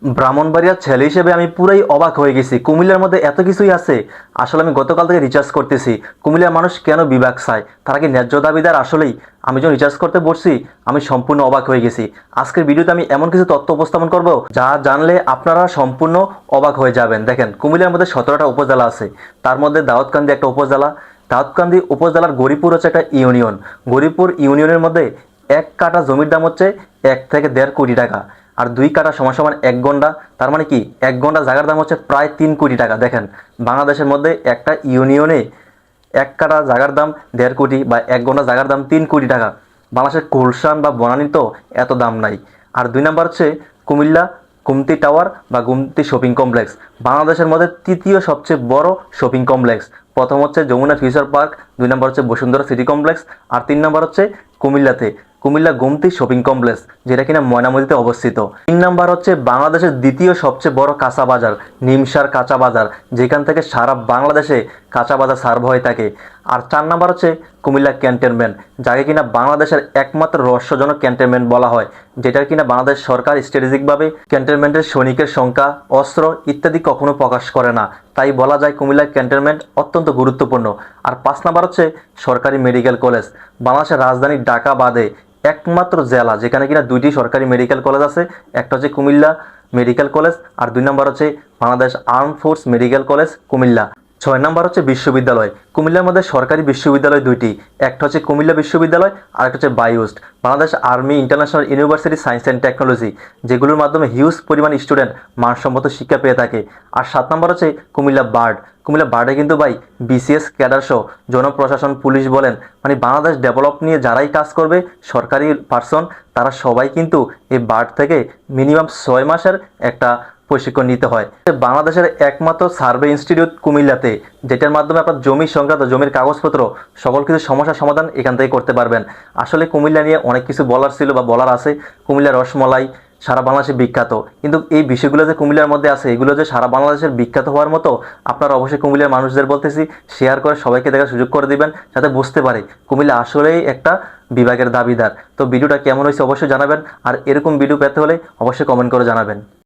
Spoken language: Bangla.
ব্রাহ্মণবাড়িয়ার ছেলে হিসেবে আমি পুরাই অবাক হয়ে গেছি। কুমিল্লার মধ্যে এত কিছুই আছে। আসলে আমি গতকাল থেকে রিচার্জ করতেছি। কুমিল্লার মানুষ কেন বিভাগ চায়? তারা কি ন্যায্য দাবিদার আসলেই? আমি যখন রিচার্জ করতে বসছি, আমি সম্পূর্ণ অবাক হয়ে গেছি। আজকের ভিডিওতে আমি এমন কিছু তথ্য উপস্থাপন করব যা জানলে আপনারা সম্পূর্ণ অবাক হয়ে যাবেন। দেখেন, কুমিল্লার মধ্যে 17টা উপজেলা আছে। তার মধ্যে দাউদকান্দি একটা উপজেলা। দাউদকান্দি উপজেলার গরিপুর হচ্ছে একটা ইউনিয়ন। গরিপুর ইউনিয়নের মধ্যে 1 কাঠা জমির দাম হচ্ছে 1 থেকে 1.5 কোটি টাকা। আর 2 কাঠা সমান সমান 1 ঘন্টা। তার মানে কি, 1 ঘন্টা জায়গার দাম হচ্ছে প্রায় 3 কোটি টাকা। দেখেন, বাংলাদেশের মধ্যে একটা ইউনিয়নে 1 কাঠা জায়গার দাম 1.5 কোটি বা 1 ঘন্টা জায়গার দাম 3 কোটি টাকা। বাংলাদেশের গুলশান বা বনানী তো এত দাম নাই। আর 2 নম্বর হচ্ছে কুমিল্লা গুমতি টাওয়ার বা গুমতি শপিং কমপ্লেক্স। বাংলাদেশের মধ্যে তৃতীয় সবচেয়ে বড় শপিং কমপ্লেক্স। প্রথম হচ্ছে যমুনা ফিউচার পার্ক, 2 নম্বর হচ্ছে বসুন্ধরা সিটি কমপ্লেক্স, আর 3 নম্বর হচ্ছে কুমিল্লাতে কুমিল্লা গুমতি শপিং কমপ্লেক্স, যেটা কিনা ময়নামতিতে অবস্থিত। 3 নম্বর হচ্ছে বাংলাদেশের দ্বিতীয় সবচেয়ে বড় কাঁচা বাজার, নিমসার কাঁচা বাজার, যেখান থেকে সারা বাংলাদেশে কাঁচা বাজার সার্ভ হয়ে থাকে। আর 4 নম্বর হচ্ছে কুমিল্লা ক্যান্টনমেন্ট, যাকে কিনা বাংলাদেশের একমাত্র রহস্যজনক ক্যান্টনমেন্ট বলা হয়, যেটা কিনা বাংলাদেশ সরকার স্ট্র্যাটেজিকভাবে ক্যান্টনমেন্টের সৈনিকের সংখ্যা, অস্ত্র ইত্যাদি কখনো প্রকাশ করে না। তাই বলা যায় কুমিল্লা ক্যান্টনমেন্ট অত্যন্ত গুরুত্বপূর্ণ। আর 5 নম্বর হচ্ছে সরকারি মেডিকেল কলেজ। বাংলাদেশের রাজধানী ঢাকা বাদে একমাত্র জেলা যেখানে কিনা 2টি সরকারি মেডিকেল কলেজ আছে। একটা হচ্ছে কুমিল্লা মেডিকেল কলেজ, আর 2 নম্বর হচ্ছে Bangladesh arm force medical college Comilla. 6 নম্বর হচ্ছে বিশ্ববিদ্যালয়। কুমিল্লার মধ্যে সরকারি বিশ্ববিদ্যালয় 2টি। একটা হচ্ছে কুমিল্লা বিশ্ববিদ্যালয়, আর একটা হচ্ছে BAIUST, Bangladesh army international university science and technology, যেগুলোর মাধ্যমে হিউজ পরিমাণ স্টুডেন্ট মানসম্মত শিক্ষা পেয়ে থাকে। আর 7 নম্বর হচ্ছে কুমিল্লা বার্ড। কুমিল্লা বার্ডে কিন্তু ভাই বিসিএস ক্যাডার সহ জনপ্রশাসন, পুলিশ বলেন, মানে বাংলাদেশ ডেভেলপ নিয়ে যারাই কাজ করবে সরকারি পার্সন, তারা সবাই কিন্তু এই বার্ড থেকে মিনিমাম 6 মাসের একটা প্রশিক্ষণ নিতে হয়। বাংলাদেশের একমাত্র সার্ভে ইনস্টিটিউট কুমিল্লাতে, যেটার মাধ্যমে আপনার জমি সংক্রান্ত, জমির কাগজপত্র, সকল কিছু সমস্যার সমাধান এখান থেকে করতে পারবেন। আসলে কুমিল্লা নিয়ে অনেক কিছু বলার ছিল বা বলার আছে। কুমিল্লার রসমলাই সারা বাংলাদেশে বিখ্যাত, কিন্তু এই বিষয়গুলো যে কুমিল্লার মধ্যে আছে, এগুলো যে সারা বাংলাদেশের বিখ্যাত হওয়ার মতো, আপনারা অবশ্যই কুমিল্লার মানুষদের বলতেছি শেয়ার করে সবাইকে দেখার সুযোগ করে দিবেন, যাতে বুঝতে পারে কুমিল্লা আসলেই একটা বিভাগের দাবিদার। তো ভিডিওটা কেমন হয়েছে অবশ্যই জানাবেন, আর এরকম ভিডিও পেতে হলে অবশ্যই কমেন্ট করে জানাবেন।